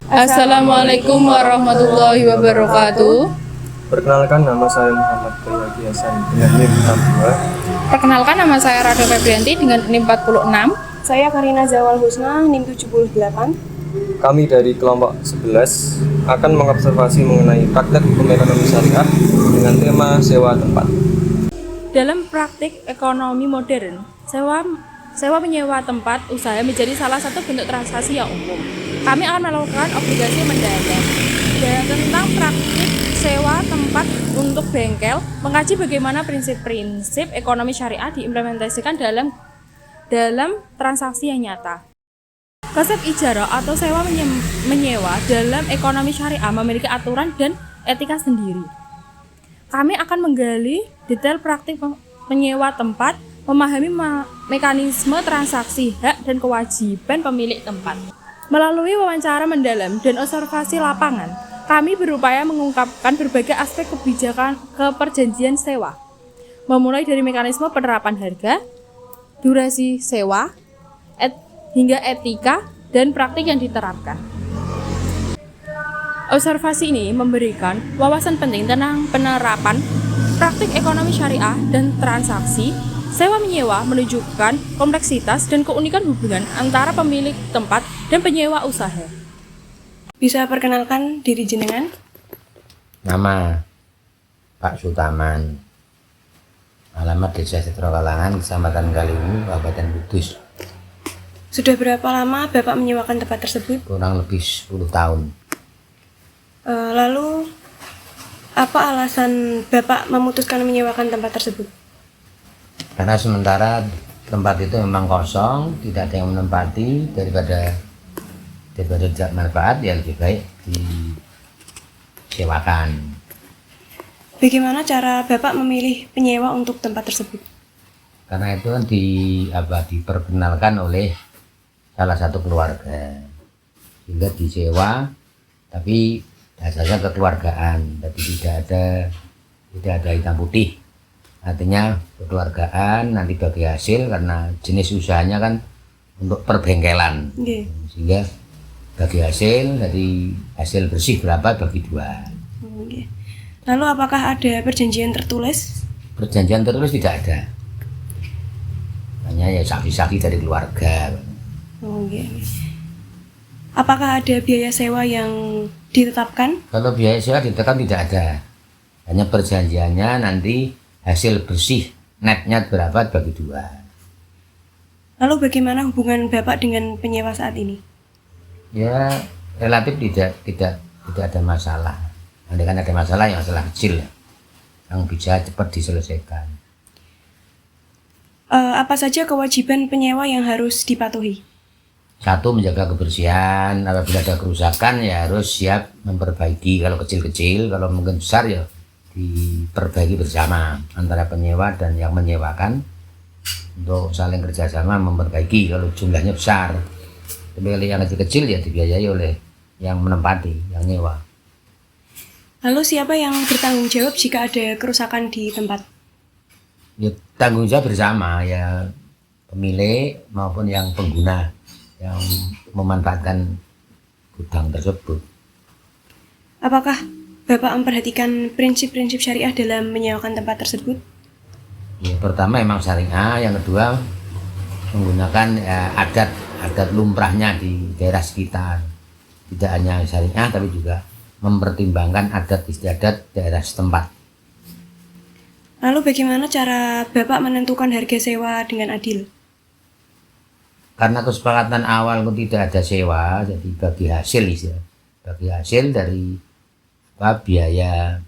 Assalamualaikum warahmatullahi wabarakatuh. Perkenalkan, nama saya Muhammad Bayaki Hasan dengan NIM 62. Perkenalkan, nama saya Rada Febrianti dengan NIM 46. Saya Karina Zawal Husna, NIM 78. Kami dari kelompok 11 akan mengobservasi mengenai praktek hukum ekonomi syariah dengan tema sewa tempat. Dalam praktik ekonomi modern, sewa menyewa tempat usaha menjadi salah satu bentuk transaksi yang umum. Kami akan melakukan obligasi mendadak. Dan tentang praktik sewa tempat untuk bengkel, mengkaji bagaimana prinsip-prinsip ekonomi syariah diimplementasikan dalam transaksi yang nyata. Konsep ijarah atau sewa menyewa dalam ekonomi syariah memiliki aturan dan etika sendiri. Kami akan menggali detail praktik menyewa tempat, memahami mekanisme transaksi hak dan kewajiban pemilik tempat. Melalui wawancara mendalam dan observasi lapangan, kami berupaya mengungkapkan berbagai aspek kebijakan keperjanjian sewa, memulai dari mekanisme penerapan harga, durasi sewa, hingga etika dan praktik yang diterapkan. Observasi ini memberikan wawasan penting tentang penerapan praktik ekonomi syariah dan transaksi sewa menyewa, menunjukkan kompleksitas dan keunikan hubungan antara pemilik tempat dan penyewa usaha. Bisa perkenalkan diri jenengan? Nama Pak Sutaman, alamat Desa Setrokalangan, Kecamatan Kaliwungu, Kabupaten Kudus. Sudah berapa lama Bapak menyewakan tempat tersebut? Kurang lebih 10 tahun. Lalu, apa alasan Bapak memutuskan menyewakan tempat tersebut? Karena sementara tempat itu memang kosong, tidak ada yang menempati, daripada tidak manfaat, ya lebih baik disewakan. Bagaimana cara Bapak memilih penyewa untuk tempat tersebut? Karena itu kan diperkenalkan oleh salah satu keluarga, sehingga disewa, tapi dasarnya kekeluargaan, tapi tidak ada hitam putih. Artinya kekeluargaan, nanti bagi hasil, karena jenis usahanya kan untuk perbengkelan. Sehingga bagi hasil, dari hasil bersih berapa bagi 2. Lalu apakah ada perjanjian tertulis? Perjanjian tertulis tidak ada, hanya ya saksi-saksi dari keluarga. Apakah ada biaya sewa yang ditetapkan? Kalau biaya sewa ditetapkan tidak ada, hanya perjanjiannya nanti hasil bersih netnya berapa bagi 2. Lalu bagaimana hubungan Bapak dengan penyewa saat ini? Ya relatif tidak ada masalah. Nanti kan ada masalah, yang masalah kecil yang bisa cepat diselesaikan. Apa saja kewajiban penyewa yang harus dipatuhi? 1, menjaga kebersihan. Apabila ada kerusakan ya harus siap memperbaiki. Kalau kecil-kecil, kalau mungkin besar ya diperbaiki bersama antara penyewa dan yang menyewakan untuk saling kerjasama memperbaiki kalau jumlahnya besar. Tapi kalau yang kecil-kecil ya dibiayai oleh yang menempati, yang nyewa. Lalu siapa yang bertanggung jawab jika ada kerusakan di tempat? Ya tanggung jawab bersama, ya pemilik maupun yang pengguna yang memanfaatkan gudang tersebut. Apakah Bapak memperhatikan prinsip-prinsip syariah dalam menyewakan tempat tersebut? Ya, pertama emang syariah, yang kedua menggunakan adat lumrahnya di daerah sekitar. Tidak hanya syariah tapi juga mempertimbangkan adat istiadat daerah setempat. Lalu bagaimana cara Bapak menentukan harga sewa dengan adil? Karena kesepakatan awal itu tidak ada sewa, jadi bagi hasil dari biaya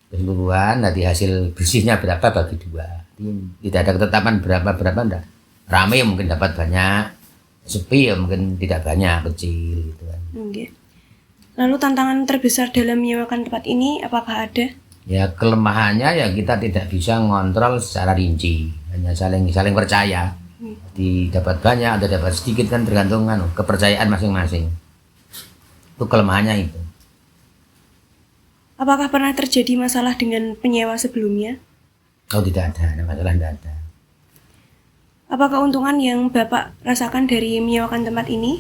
keseluruhan, nanti hasil bersihnya berapa bagi 2. Tidak ada ketetapan berapa enggak. Rame mungkin dapat banyak, sepi ya mungkin tidak banyak, kecil gitu kan. Lalu tantangan terbesar dalam menyewakan tempat ini apakah ada? Ya kelemahannya ya kita tidak bisa ngontrol secara rinci, hanya saling percaya. Dapat banyak atau dapat sedikit kan tergantung kepercayaan masing-masing. Itu kelemahannya itu. Apakah pernah terjadi masalah dengan penyewa sebelumnya? Oh tidak ada masalah, tidak ada. Apa keuntungan yang Bapak rasakan dari menyewakan tempat ini?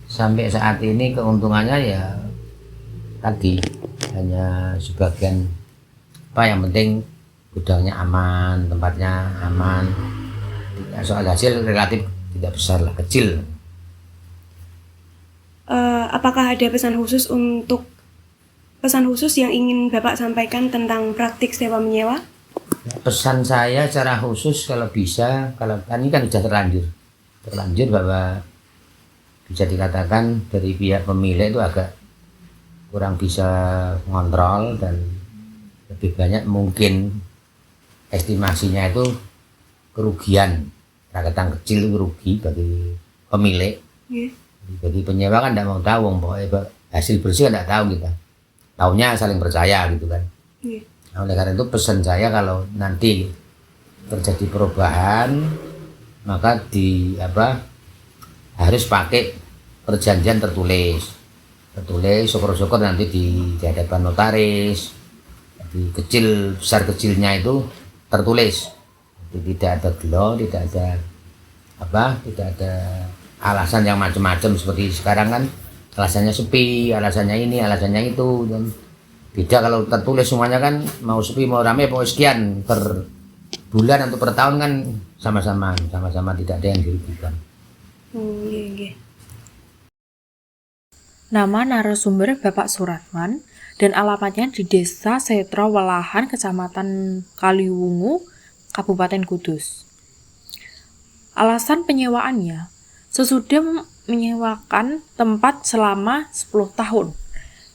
sampai saat ini keuntungannya ya tadi hanya sebagian, yang penting gudangnya aman, tempatnya aman. Soal hasil relatif tidak besar lah, kecil. Apakah ada pesan khusus yang ingin Bapak sampaikan tentang praktik sewa menyewa? Pesan saya secara khusus kalau bisa, kalau ini kan sudah terlanjur bahwa bisa dikatakan dari pihak pemilik itu agak kurang bisa mengontrol, dan lebih banyak mungkin estimasinya itu kerugian, rakyat kecil itu rugi bagi pemilik. Jadi penyewa kan tidak mau tahu, pokoknya hasil bersih kan tidak tahu kita. Taunya saling percaya gitu kan. Nah, oleh karena itu pesan saya kalau nanti terjadi perubahan, maka harus pakai perjanjian tertulis. Syukur-syukur nanti di hadapan notaris. Jadi besar kecilnya itu tertulis. Jadi tidak ada gelo, tidak ada alasan yang macam-macam seperti sekarang kan, alasannya sepi, alasannya ini, alasannya itu. Dan beda kalau tertulis semuanya kan, mau sepi mau rame pokoknya sekian per bulan atau per tahun kan sama-sama tidak ada yang dirugikan. Nama narasumber Bapak Suratman dan alamatnya di Desa Setro Welahan, Kecamatan Kaliwungu, Kabupaten Kudus. Alasan penyewaannya, sesudah menyewakan tempat selama 10 tahun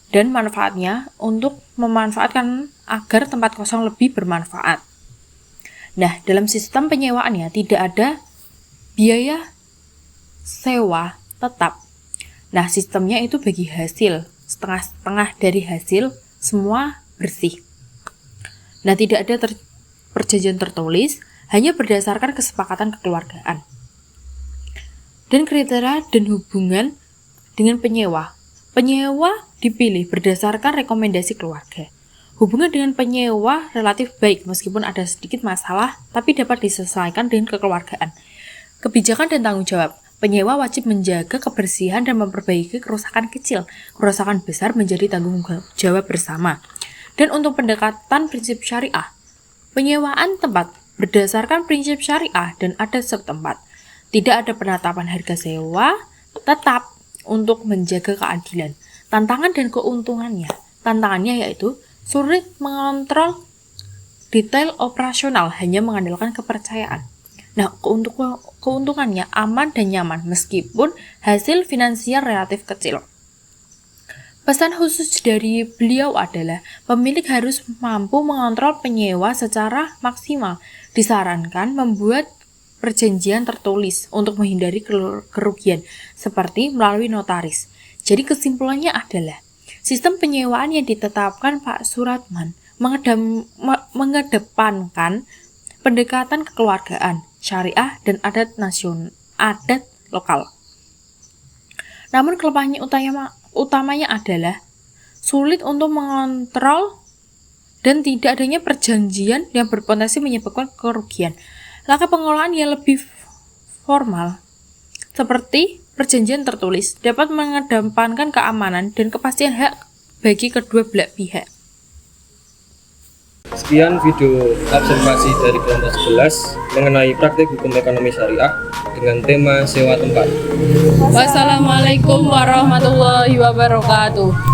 dan manfaatnya untuk memanfaatkan agar tempat kosong lebih bermanfaat. Nah, dalam sistem penyewaannya tidak ada biaya sewa tetap. Nah, sistemnya itu bagi hasil, setengah-setengah dari hasil, semua bersih. Nah, tidak ada perjanjian tertulis, hanya berdasarkan kesepakatan kekeluargaan. Dan kriteria dan hubungan dengan penyewa. Penyewa dipilih berdasarkan rekomendasi keluarga. Hubungan dengan penyewa relatif baik meskipun ada sedikit masalah, tapi dapat diselesaikan dengan kekeluargaan. Kebijakan dan tanggung jawab. Penyewa wajib menjaga kebersihan dan memperbaiki kerusakan kecil. Kerusakan besar menjadi tanggung jawab bersama. Dan untuk pendekatan prinsip syariah, penyewaan tempat berdasarkan prinsip syariah dan adat setempat. Tidak ada penetapan harga sewa tetap untuk menjaga keadilan. Tantangan dan keuntungannya. Tantangannya yaitu sulit mengontrol detail operasional, hanya mengandalkan kepercayaan. Nah, keuntungannya aman dan nyaman meskipun hasil finansial relatif kecil. Pesan khusus dari beliau adalah pemilik harus mampu mengontrol penyewa secara maksimal. Disarankan membuat perjanjian tertulis untuk menghindari kerugian seperti melalui notaris. Jadi kesimpulannya adalah sistem penyewaan yang ditetapkan Pak Suratman mengedepankan pendekatan kekeluargaan, syariah dan adat lokal. Namun kelemahannya utamanya adalah sulit untuk mengontrol dan tidak adanya perjanjian yang berpotensi menyebabkan kerugian. Langkah pengelolaan yang lebih formal seperti perjanjian tertulis dapat mengedepankan keamanan dan kepastian hak bagi kedua belah pihak. Sekian video observasi dari kelompok 11 mengenai praktik hukum ekonomi syariah dengan tema sewa tempat. Wassalamualaikum warahmatullahi wabarakatuh.